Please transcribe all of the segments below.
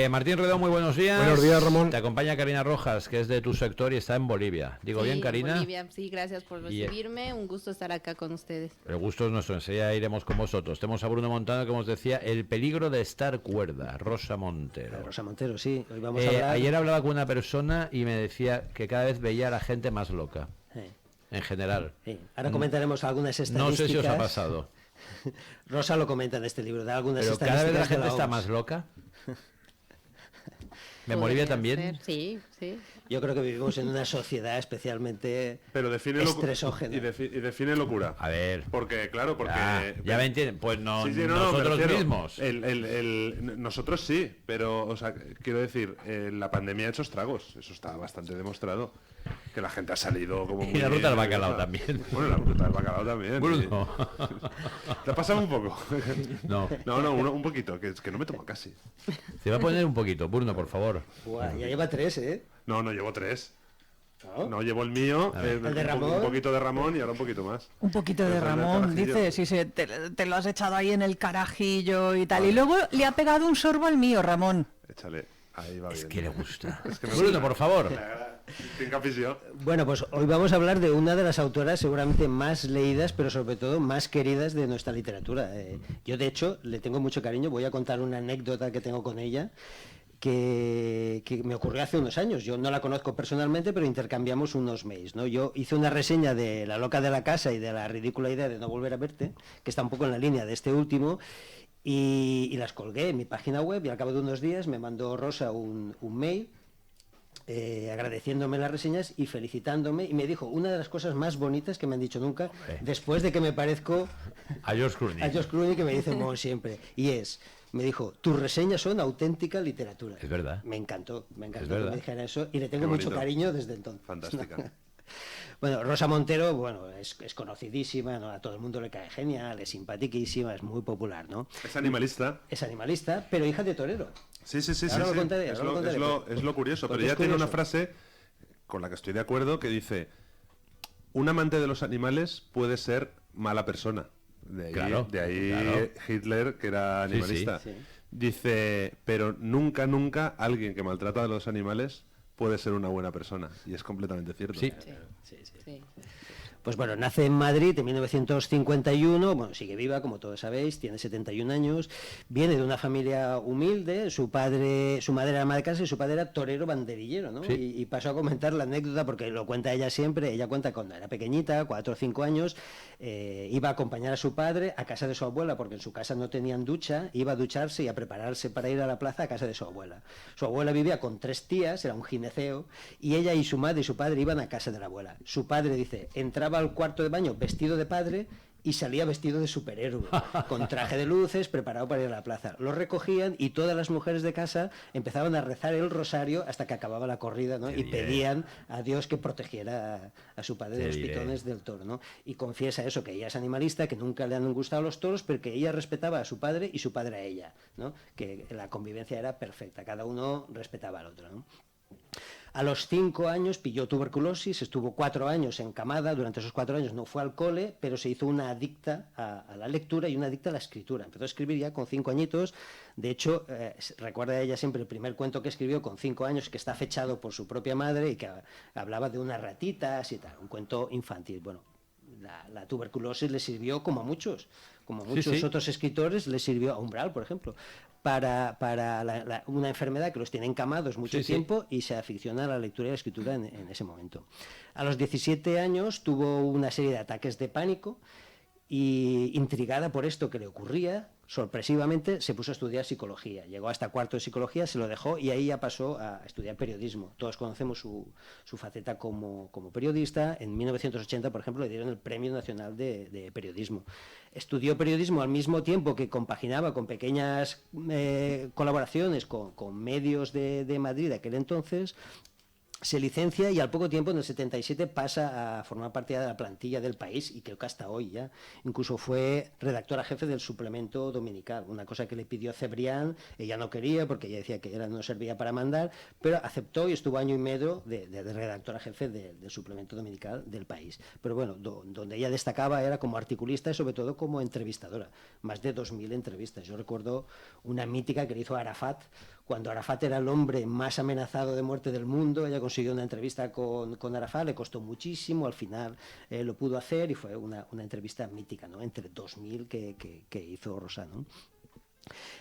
Martín Redón, muy buenos días. Buenos días, Ramón. Te acompaña Karina Rojas, que es de tu sector y está en Bolivia. ¿Digo bien, Karina? Bolivia, sí, gracias por recibirme. Un gusto estar acá con ustedes. El gusto es nuestro, enseguida iremos con vosotros. Tenemos a Bruno Montano, que nos decía el peligro de estar cuerda. Rosa Montero. Rosa Montero, sí. Hoy vamos a hablar... Ayer hablaba con una persona y me decía que cada vez veía a la gente más loca. En general. Ahora comentaremos algunas estadísticas. No sé si os ha pasado. Rosa lo comenta en este libro, de algunas Pero estadísticas. cada vez la gente de está más loca. ¿En Bolivia también? Sí, sí. Yo creo que vivimos en una sociedad especialmente estresógena. Y define locura. A ver. Porque, claro, porque... ya me entienden. Pues no, sí, nosotros mismos. Nosotros sí, pero, o sea, quiero decir, la pandemia ha hecho estragos. Eso está bastante demostrado. Que la gente ha salido como muy... Y la ruta del bacalao también. Bueno, la ruta del bacalao también. Bruno. ¿Te ha pasado un poco? No. No, un poquito, que no me tomo casi. Te va a poner un poquito, Bruno, por favor. Ya lleva 3, ¿eh? No, llevo 3. No, llevo el mío, el de Ramón. Un poquito de Ramón y ahora un poquito más. Un poquito de Ramón, dice, sí, te lo has echado ahí en el carajillo y tal. Y luego le ha pegado un sorbo al mío, Ramón. Échale, ahí va bien. Es que le gusta. Es que me Bruno, gusta. por favor. Tenga afición. Bueno, pues hoy vamos a hablar de una de las autoras seguramente más leídas, pero sobre todo más queridas de nuestra literatura. Yo, de hecho, le tengo mucho cariño. Voy a contar una anécdota que tengo con ella. Que me ocurrió hace unos años. Yo no la conozco personalmente, pero intercambiamos unos mails, ¿no? Yo hice una reseña de La loca de la casa y de La ridícula idea de no volver a verte, que está un poco en la línea de este último, y las colgué en mi página web, y al cabo de unos días me mandó Rosa un mail agradeciéndome las reseñas y felicitándome, y me dijo una de las cosas más bonitas que me han dicho nunca, después de que me parezco a George Clooney, que me dice siempre, y me dijo, tus reseñas son auténtica literatura. Es verdad. Me encantó que me dijera eso, y le tengo Qué mucho bonito. cariño desde entonces. Fantástica. Bueno, Rosa Montero, es conocidísima, ¿no? A todo el mundo le cae genial, es simpaticísima, es muy popular, ¿no? Es animalista. Es animalista, pero hija de torero. Sí. Ahora lo contaré, Es ahora lo curioso, pero porque ella es tiene una curioso. frase con la que estoy de acuerdo que dice: un amante de los animales puede ser mala persona. De ahí Hitler, que era animalista. Sí. Dice, pero nunca alguien que maltrata a los animales puede ser una buena persona. Y es completamente cierto. Sí. Sí. Pues bueno, nace en Madrid en 1951, bueno, sigue viva, como todos sabéis, tiene 71 años, viene de una familia humilde, su madre era ama de casa y su padre era torero banderillero, ¿no? Sí. Y paso a comentar la anécdota porque lo cuenta ella siempre. Ella cuenta cuando era pequeñita, 4 o 5 años, iba a acompañar a su padre a casa de su abuela, porque en su casa no tenían ducha, iba a ducharse y a prepararse para ir a la plaza a casa de su abuela. Su abuela vivía con 3 tías, era un gineceo, y ella y su madre y su padre iban a casa de la abuela. Su padre, dice, entraba al cuarto de baño vestido de padre y salía vestido de superhéroe, con traje de luces, preparado para ir a la plaza. Lo recogían y todas las mujeres de casa empezaban a rezar el rosario hasta que acababa la corrida, ¿no? Y pedían a Dios que protegiera a su padre de los pitones del toro, ¿no? Y confiesa eso, que ella es animalista, que nunca le han gustado los toros, pero que ella respetaba a su padre y su padre a ella, ¿no? Que la convivencia era perfecta, cada uno respetaba al otro, ¿no? A los 5 años pilló tuberculosis, estuvo 4 años encamada, durante esos 4 años no fue al cole, pero se hizo una adicta a la lectura y una adicta a la escritura. Empezó a escribir ya con 5 añitos, de hecho, recuerda ella siempre el primer cuento que escribió con 5 años, que está fechado por su propia madre y que hablaba de unas ratitas y tal, un cuento infantil. Bueno, la tuberculosis le sirvió como a muchos otros escritores, le sirvió a Umbral, por ejemplo, para una enfermedad que los tiene encamados mucho tiempo y se aficiona a la lectura y la escritura en ese momento. A los 17 años tuvo una serie de ataques de pánico y, intrigada por esto que le ocurría, sorpresivamente se puso a estudiar psicología. Llegó hasta 4 de psicología, se lo dejó y ahí ya pasó a estudiar periodismo. Todos conocemos su faceta como periodista. En 1980, por ejemplo, le dieron el Premio Nacional de Periodismo. Estudió periodismo al mismo tiempo que compaginaba con pequeñas colaboraciones con medios de Madrid de aquel entonces. se licencia y al poco tiempo, en el 77, pasa a formar parte de la plantilla del País y creo que hasta hoy ya. Incluso fue redactora jefe del suplemento dominical, una cosa que le pidió Cebrián, ella no quería porque ella decía que no servía para mandar, pero aceptó y estuvo año y medio de redactora jefe del suplemento dominical del País. Pero bueno, donde ella destacaba era como articulista y sobre todo como entrevistadora, más de 2000 entrevistas. Yo recuerdo una mítica que le hizo a Arafat, cuando Arafat era el hombre más amenazado de muerte del mundo. Ella consiguió una entrevista con Arafat, le costó muchísimo, al final lo pudo hacer y fue una entrevista mítica, ¿no? Entre 2000 que hizo Rosa, ¿no?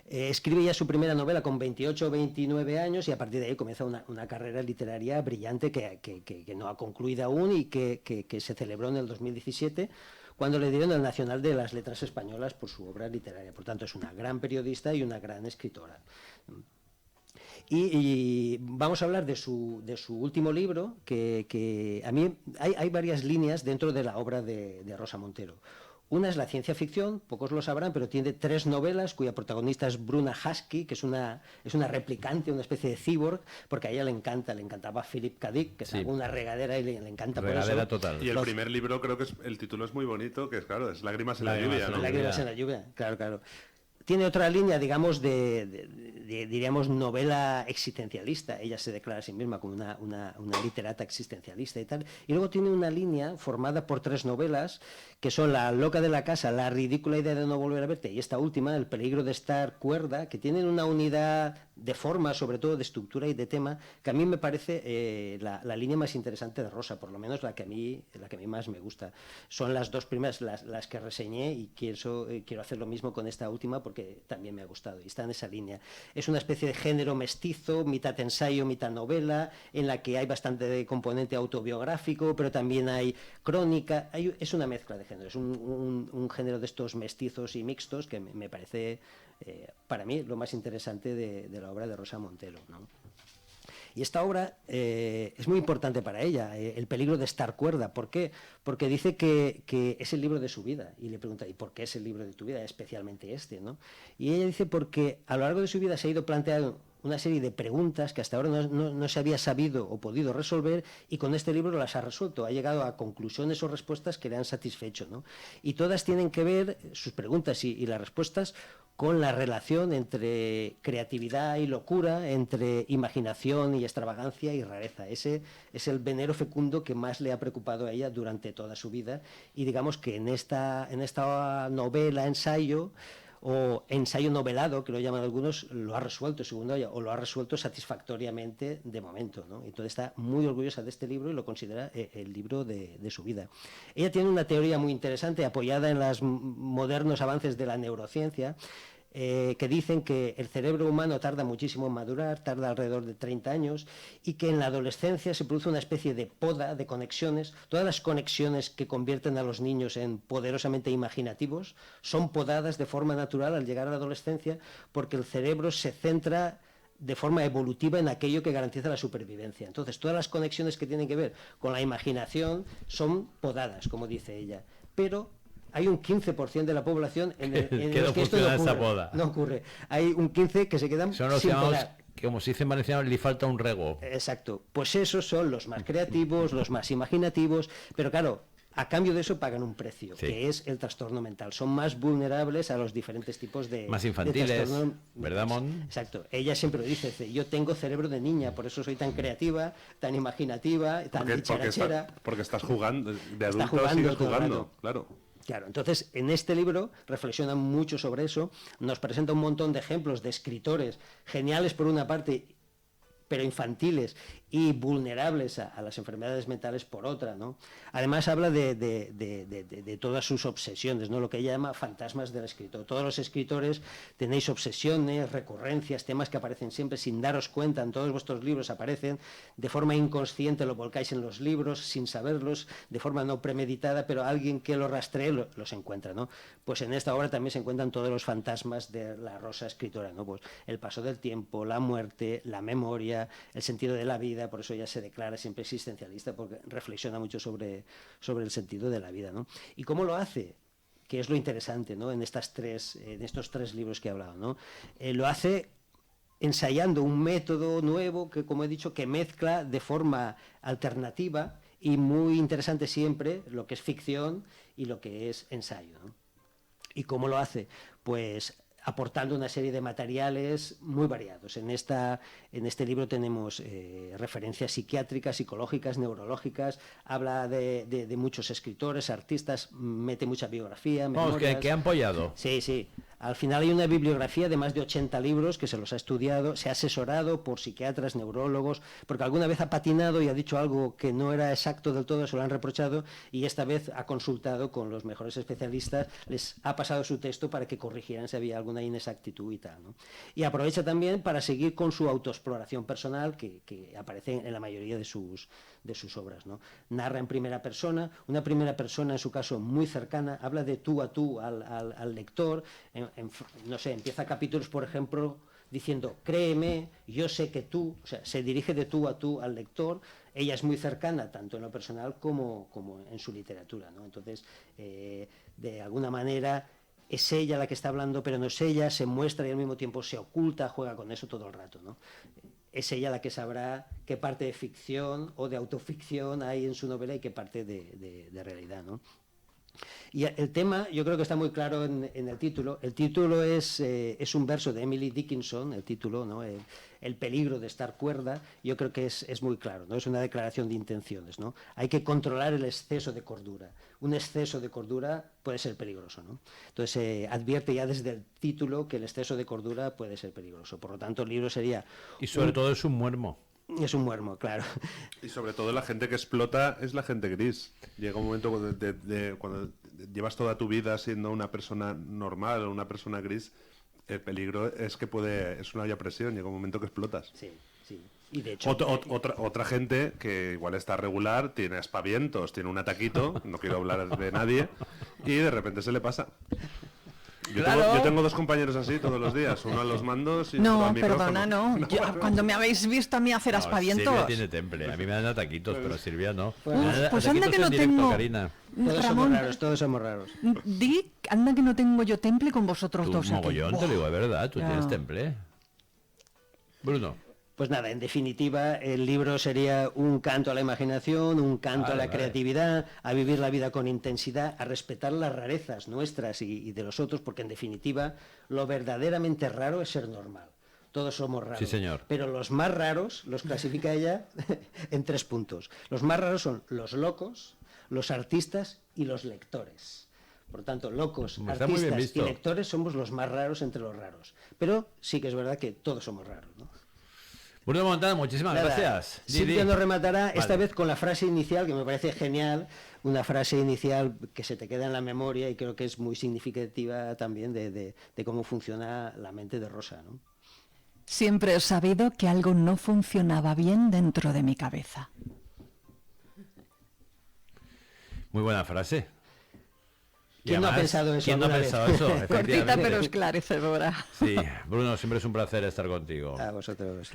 Escribe ya su primera novela con 28 o 29 años y a partir de ahí comienza una carrera literaria brillante que no ha concluido aún y que se celebró en el 2017, cuando le dieron el Nacional de las Letras Españolas por su obra literaria. Por tanto, es una gran periodista y una gran escritora. Y vamos a hablar de su último libro, que a mí hay varias líneas dentro de la obra de Rosa Montero. Una es la ciencia ficción, pocos lo sabrán, pero tiene 3 novelas cuya protagonista es Bruna Husky, que es una replicante, una especie de cyborg, porque a ella le encantaba Philip K. Dick, que es una regadera y le encanta regadera por eso. Total. Y el primer libro, creo que el título es muy bonito, que es claro, es Lágrimas en la lluvia, ¿no? Lágrimas en la lluvia, claro. Tiene otra línea, digamos, diríamos, novela existencialista. Ella se declara a sí misma como una literata existencialista y tal. Y luego tiene una línea formada por 3 novelas, que son La loca de la casa, La ridícula idea de no volver a verte, y esta última, El peligro de estar cuerda, que tienen una unidad de forma, sobre todo de estructura y de tema, que a mí me parece la línea más interesante de Rosa, por lo menos la que a mí más me gusta. Son las 2 primeras las que reseñé y quiero hacer lo mismo con esta última porque también me ha gustado y está en esa línea. Es una especie de género mestizo, mitad ensayo, mitad novela, en la que hay bastante de componente autobiográfico, pero también hay crónica. Es una mezcla de géneros, un género de estos mestizos y mixtos que me parece, para mí, lo más interesante de la obra de Rosa Montero, ¿no? Y esta obra es muy importante para ella, El peligro de estar cuerda. ¿Por qué? Porque dice que es el libro de su vida. Y le pregunta, ¿y por qué es el libro de tu vida? Especialmente este, ¿no? Y ella dice porque a lo largo de su vida se ha ido planteando una serie de preguntas que hasta ahora no se había sabido o podido resolver, y con este libro las ha resuelto. Ha llegado a conclusiones o respuestas que le han satisfecho, ¿no? Y todas tienen que ver, sus preguntas y las respuestas, con la relación entre creatividad y locura, entre imaginación y extravagancia y rareza. Ese es el venero fecundo que más le ha preocupado a ella durante toda su vida, y digamos que en esta novela, ensayo, o ensayo novelado, que lo llaman algunos, lo ha resuelto, según ella, o lo ha resuelto satisfactoriamente de momento, ¿no? Entonces está muy orgullosa de este libro y lo considera el libro de su vida. Ella tiene una teoría muy interesante, apoyada en los modernos avances de la neurociencia, que dicen que el cerebro humano tarda muchísimo en madurar, tarda alrededor de 30 años, y que en la adolescencia se produce una especie de poda de conexiones. Todas las conexiones que convierten a los niños en poderosamente imaginativos son podadas de forma natural al llegar a la adolescencia, porque el cerebro se centra de forma evolutiva en aquello que garantiza la supervivencia. Entonces, todas las conexiones que tienen que ver con la imaginación son podadas, como dice ella. Pero hay un 15% de la población en el que esto no ocurre. Hay un 15% que se quedan sin podar. Como se dice en valenciano, le falta un rego. Exacto. Pues esos son los más creativos, los más imaginativos, pero claro, a cambio de eso pagan un precio, que es el trastorno mental. Son más vulnerables a los diferentes tipos de... Más infantiles, ¿verdad, Mon? Exacto. Ella siempre lo dice, yo tengo cerebro de niña, por eso soy tan creativa, tan imaginativa, tan dicharachera. Porque estás jugando, de adulto sigues jugando, claro. Claro, entonces en este libro reflexiona mucho sobre eso, nos presenta un montón de ejemplos de escritores geniales por una parte, pero infantiles y vulnerables a las enfermedades mentales por otra, ¿no? Además habla de todas sus obsesiones, ¿no? Lo que ella llama fantasmas del escritor. Todos los escritores tenéis obsesiones, recurrencias, temas que aparecen siempre sin daros cuenta, en todos vuestros libros aparecen, de forma inconsciente lo volcáis en los libros, sin saberlos, de forma no premeditada, pero alguien que lo rastree los encuentra, ¿no? Pues en esta obra también se encuentran todos los fantasmas de la Rosa escritora, ¿no? Pues el paso del tiempo, la muerte, la memoria, el sentido de la vida. Por eso ella se declara siempre existencialista, porque reflexiona mucho sobre el sentido de la vida, ¿no? ¿Y cómo lo hace? Que es lo interesante, ¿no? En estos 3 libros que he hablado, ¿no? Lo hace ensayando un método nuevo que, como he dicho, que mezcla de forma alternativa y muy interesante siempre lo que es ficción y lo que es ensayo, ¿no? ¿Y cómo lo hace? Pues aportando una serie de materiales muy variados. En este libro tenemos referencias psiquiátricas, psicológicas, neurológicas, habla de muchos escritores, artistas, mete mucha biografía, memorias. Vamos, que han apoyado. Sí, sí. Al final hay una bibliografía de más de 80 libros que se los ha estudiado, se ha asesorado por psiquiatras, neurólogos, porque alguna vez ha patinado y ha dicho algo que no era exacto del todo, se lo han reprochado, y esta vez ha consultado con los mejores especialistas, les ha pasado su texto para que corrigieran si había alguna inexactitud y tal, ¿no? Y aprovecha también para seguir con su autoexploración personal que aparece en la mayoría de sus obras, ¿no? Narra en primera persona, una primera persona en su caso muy cercana, habla de tú a tú al lector, no sé, empieza capítulos, por ejemplo, diciendo, créeme, yo sé que tú, o sea, se dirige de tú a tú al lector, ella es muy cercana, tanto en lo personal como en su literatura, ¿no? Entonces, de alguna manera, es ella la que está hablando, pero no es ella, se muestra y al mismo tiempo se oculta, juega con eso todo el rato, ¿no? Es ella la que sabrá qué parte de ficción o de autoficción hay en su novela y qué parte de realidad, ¿no? Y el tema, yo creo que está muy claro en el título. El título es un verso de Emily Dickinson, el título, ¿no? El peligro de estar cuerda. Yo creo que es muy claro, ¿no? Es una declaración de intenciones, ¿no? Hay que controlar el exceso de cordura. Un exceso de cordura puede ser peligroso, ¿no? Entonces advierte ya desde el título que el exceso de cordura puede ser peligroso. Por lo tanto, el libro sería... Y sobre todo es un muermo. Es un muermo, claro. Y sobre todo la gente que explota es la gente gris. Llega un momento cuando llevas toda tu vida siendo una persona normal o una persona gris, el peligro es que es una olla a presión, llega un momento que explotas. Sí, sí. Y de hecho, otra gente que igual está regular, tiene aspavientos, tiene un ataquito, no quiero hablar de nadie, y de repente se le pasa. Yo tengo dos compañeros así todos los días, uno a los mandos y otro al micrófono. Perdona, no. Cuando me habéis visto a mí hacer aspavientos... Silvia tiene temple, a mí me dan ataquitos, pero Silvia no. Pues anda que no tengo... Karina. Todos somos raros. Di, anda que no tengo yo temple con vosotros Tú, dos. mogollón, te lo digo de verdad, tú Ya. tienes temple. Bruno. Pues nada, en definitiva, el libro sería un canto a la imaginación, un canto a la creatividad, a vivir la vida con intensidad, a respetar las rarezas nuestras y de los otros, porque en definitiva, lo verdaderamente raro es ser normal. Todos somos raros. Sí, señor. Pero los más raros los clasifica ella en 3 puntos. Los más raros son los locos, los artistas y los lectores. Por tanto, locos, Está muy bien artistas visto. y lectores somos los más raros entre los raros. Pero sí que es verdad que todos somos raros, ¿no? Bruno Montana, muchísimas gracias. Silvia nos rematará esta Vale. vez con la frase inicial, que me parece genial, una frase inicial que se te queda en la memoria y creo que es muy significativa también de cómo funciona la mente de Rosa, ¿no? Siempre he sabido que algo no funcionaba bien dentro de mi cabeza. Muy buena frase. Y ¿Quién no ha además, pensado eso ¿quién no ha alguna vez? pensado eso? Cortita Efectivamente. pero esclarecedora. Sí, Bruno, siempre es un placer estar contigo. A vosotros.